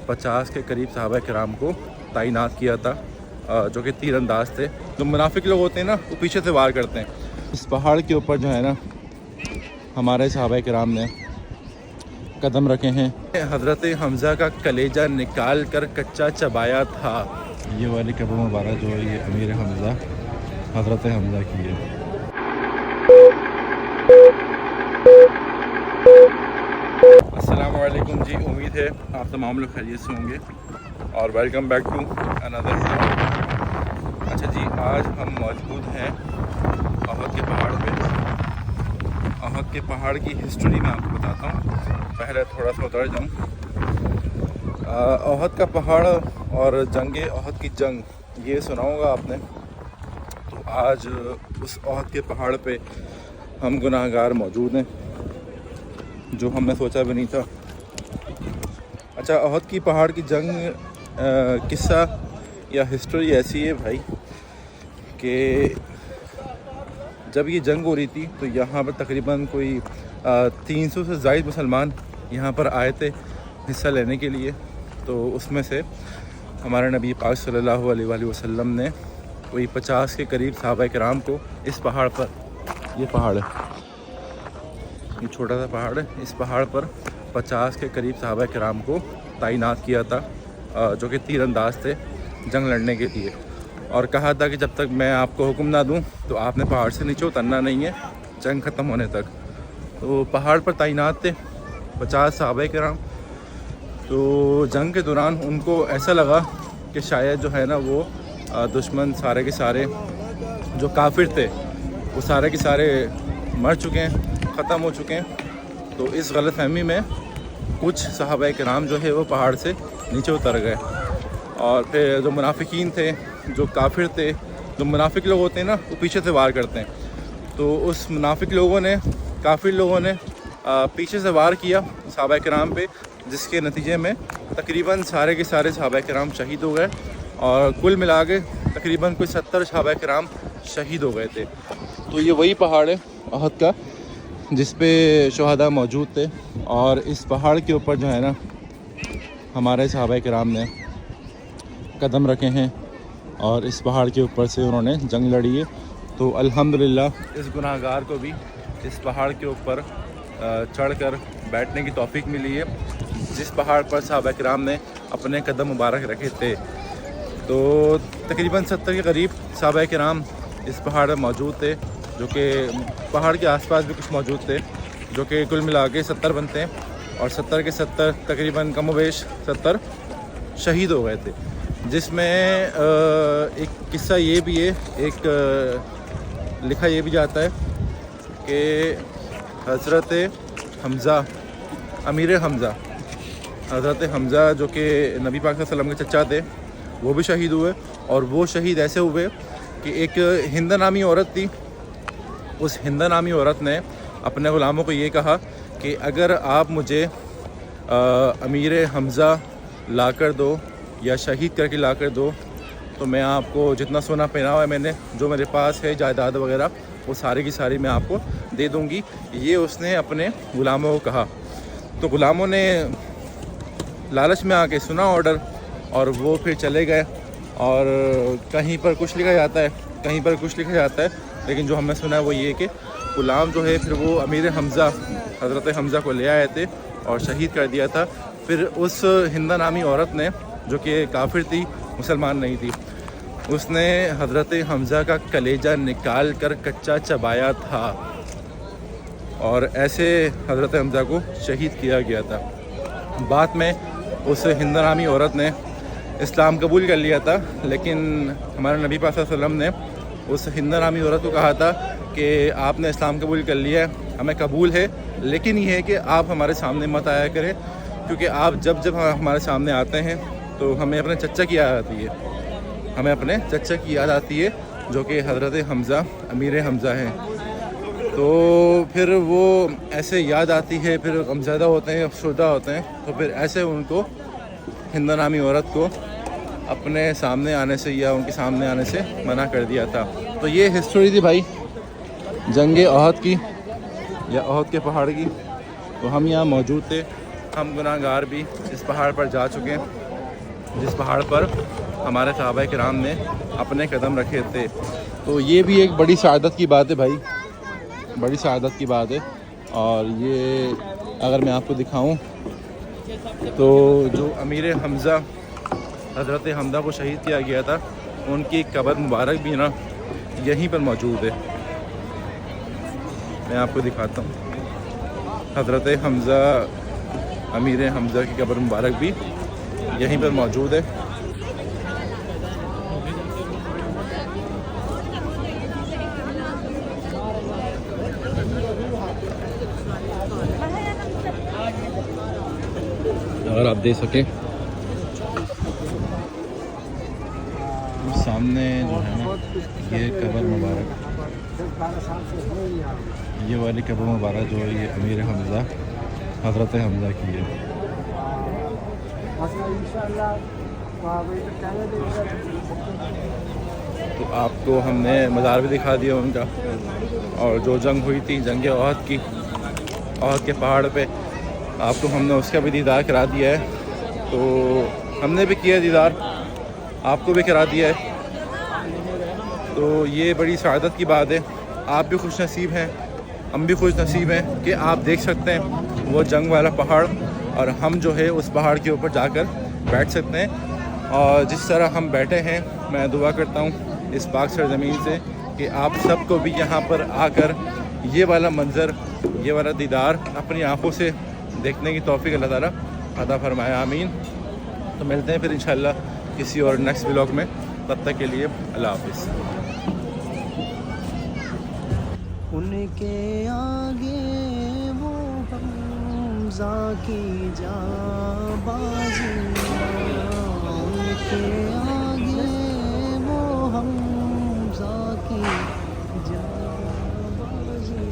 50 के करीब सहाबा किराम को तैनात किया था, जो कि तीर अंदाज थे। जो मुनाफिक लोग होते हैं ना, वो पीछे से वार करते हैं। इस पहाड़ के ऊपर जो है ना, हमारे सहाबा किराम ने कदम रखे हैं। हज़रत हमज़ा का कलेजा निकाल कर कच्चा चबाया था। ये वाली कब्र मुबारक जो है, ये अमीर हमज़ा हज़रत हमज़ा की है। अस्सलामु अलैकुम जी, उम्मीद है आप तमाम लोग खैरियत से होंगे और वेलकम बैक टू अनदर। अच्छा जी, आज हम मौजूद हैं अहद के पहाड़ पे। अहद के पहाड़ की हिस्ट्री मैं आपको बताता हूँ। पहले थोड़ा सा उतर जाऊँ। अहद का पहाड़ और जंग अहद की जंग, ये सुना होगा आपने। तो आज उस अहद के पहाड़ पे हम गुनाहगार मौजूद हैं, जो हमने सोचा भी नहीं था। अच्छा, अहद की पहाड़ की जंग किस्सा या हिस्ट्री ऐसी है भाई कि जब ये जंग हो रही थी तो यहाँ पर तकरीबन कोई 300 से ज़ायद मुसलमान यहाँ पर आए थे हिस्सा लेने के लिए। तो उसमें से हमारे नबी पाक सल्लल्लाहु अलैहि वसल्लम ने कोई 50 के करीब सहाबा किराम को इस पहाड़ पर, ये पहाड़ है, ये छोटा सा पहाड़ है, इस पहाड़ पर 50 के करीब सहाबा किराम को तैनात किया था, जो कि तीर अंदाज थे जंग लड़ने के लिए। और कहा था कि जब तक मैं आपको हुक्म ना दूं तो आपने पहाड़ से नीचे उतरना नहीं है जंग ख़त्म होने तक। तो पहाड़ पर तैनात थे 50 सहाबा किराम। तो जंग के दौरान उनको ऐसा लगा कि शायद जो है ना, वो दुश्मन सारे के सारे जो काफिर थे वो सारे के सारे मर चुके हैं, ख़त्म हो चुके हैं। तो इस गलतफहमी में कुछ सहाबा किराम जो है वो पहाड़ से नीचे उतर गए। और फिर जो मुनाफिकीन थे, जो काफिर थे, जो मुनाफिक लोग होते हैं ना, वो पीछे से वार करते हैं। तो उस मुनाफिक लोगों ने, काफिर लोगों ने पीछे से वार किया सहाबा किराम पे, जिसके नतीजे में तकरीबन सारे के सारे सहाबा किराम शहीद हो गए। और कुल मिला के तकरीबन कोई 70 सहाबा किराम शहीद हो गए थे। तो ये वही पहाड़ है अहद का, जिस पे शुहदा मौजूद थे। और इस पहाड़ के ऊपर जो है ना, हमारे सहाबा किराम ने कदम रखे हैं और इस पहाड़ के ऊपर से उन्होंने जंग लड़ी है। तो अल्हम्दुलिल्लाह इस गुनाहगार को भी इस पहाड़ के ऊपर चढ़कर बैठने की तौफीक मिली है, जिस पहाड़ पर सहाबा किराम ने अपने कदम मुबारक रखे थे। तो तकरीबन 70 के करीब सहाबा किराम इस पहाड़ पर मौजूद थे, जो कि पहाड़ के आसपास भी कुछ मौजूद थे, जो कि कुल मिला के 70 बनते हैं। और 70 के 70 तकरीबन कमोबेश 70 शहीद हो गए थे। जिसमें एक किस्सा ये भी है, एक लिखा ये भी जाता है कि हज़रत हमज़ा, अमीर हमज़ा, हज़रत हमज़ा जो कि नबी पाक सल्लल्लाहु अलैहि वसल्लम के चचा थे, वो भी शहीद हुए। और वो शहीद ऐसे हुए कि एक हिंदा नामी औरत थी। उस हिंदा नामी औरत ने अपने ग़ुलामों को ये कहा कि अगर आप मुझे अमीर हमज़ा ला कर दो या शहीद करके ला कर दो, तो मैं आपको जितना सोना पहना हुआ है मैंने, जो मेरे पास है जायदाद वगैरह, वो सारी की सारी मैं आपको दे दूँगी। ये उसने अपने ग़ुलामों को कहा। तो ग़ुलामों ने लालच में आके सुना ऑर्डर, और वो फिर चले गए। और कहीं पर कुछ लिखा जाता है, कहीं पर कुछ लिखा जाता है, लेकिन जो हमने सुना है वो ये कि ग़ुलाम जो है फिर वो अमीर हमज़ा, हज़रत हमज़ा को ले आए थे और शहीद कर दिया था। फिर उस हिंदा नामी औरत ने, जो कि काफिर थी, मुसलमान नहीं थी, उसने हज़रत हमज़ा का कलेजा निकाल कर कच्चा चबाया था। और ऐसे हज़रत हमज़ा को शहीद किया गया था। बाद में उस हिंदा नामी औरत ने इस्लाम कबूल कर लिया था, लेकिन हमारे नबी पाक सल्लल्लाहु अलैहि वसल्लम ने उस हिंदा नामी औरत को कहा था कि आपने इस्लाम कबूल कर लिया है, हमें कबूल है, लेकिन ये है कि आप हमारे सामने मत आया करें, क्योंकि आप जब जब हमारे सामने आते हैं तो हमें अपने चचा की याद आती है, हमें अपने चचा की याद आती है, जो कि हज़रत हमज़ा, अमीर हमज़ा हैं। तो फिर वो ऐसे याद आती है, फिर गमज़दा होते हैं, अफसरदा होते हैं। तो फिर ऐसे उनको, हिंदा नामी औरत को अपने सामने आने से या उनके सामने आने से मना कर दिया था। तो ये हिस्ट्री थी भाई जंग अहद की या अहद के पहाड़ की। तो हम यहाँ मौजूद थे, हम गुनाहगार भी इस پہاڑ پر جا چکے ہیں جس پہاڑ پر ہمارے صحابہ کرام نے اپنے قدم رکھے تھے. تو یہ بھی ایک بڑی سعادت کی بات ہے بھائی, بڑی سعادت کی بات ہے. اور یہ اگر میں آپ کو دکھاؤں تو جو امیر حمزہ حضرت حمزہ کو شہید کیا گیا تھا ان کی قبر مبارک بھی نا یہیں پر موجود ہے. میں آپ کو دکھاتا ہوں, حضرت حمزہ امیر حمزہ کی قبر مبارک بھی یہیں پر موجود ہے. اگر آپ دیکھ سکیں سامنے جو ہے نا یہ قبر مبارک, یہ والی قبر مبارک جو ہے یہ امیر حمزہ حضرت حمزہ کی ہے. تو آپ کو ہم نے مزار بھی دکھا دیا ان کا, اور جو جنگ ہوئی تھی جنگ احد کی, احد کے پہاڑ پہ آپ کو ہم نے اس کا بھی دیدار کرا دیا ہے. تو ہم نے بھی کیا دیدار, آپ کو بھی کرا دیا ہے. تو یہ بڑی سعادت کی بات ہے. آپ بھی خوش نصیب ہیں, ہم بھی خوش نصیب ہیں کہ آپ دیکھ سکتے ہیں وہ جنگ والا پہاڑ, اور ہم جو ہے اس پہاڑ کے اوپر جا کر بیٹھ سکتے ہیں. اور جس طرح ہم بیٹھے ہیں میں دعا کرتا ہوں اس پاک سرزمین سے کہ آپ سب کو بھی یہاں پر آ کر یہ والا منظر, یہ والا دیدار اپنی آنکھوں سے دیکھنے کی توفیق اللہ تعالیٰ عطا فرمائے, آمین. تو ملتے ہیں پھر انشاءاللہ کسی اور نیکسٹ ولاگ میں, تب تک کے لیے اللہ حافظ. ان کے آگے وہ حمزہ کی جانبازی, ان کے آگے وہ حمزہ کی جانبازی,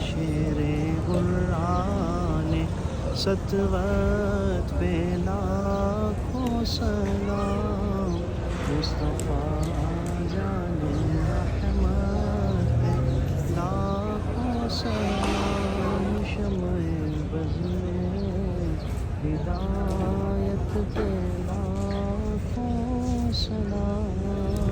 شیر قرآن سطوت پہ لاکھوں سلام, مصطفیٰ جان رحمت پہ لاکھوں سلام, شمع بزم ہدایت پہ لاکھوں سلام.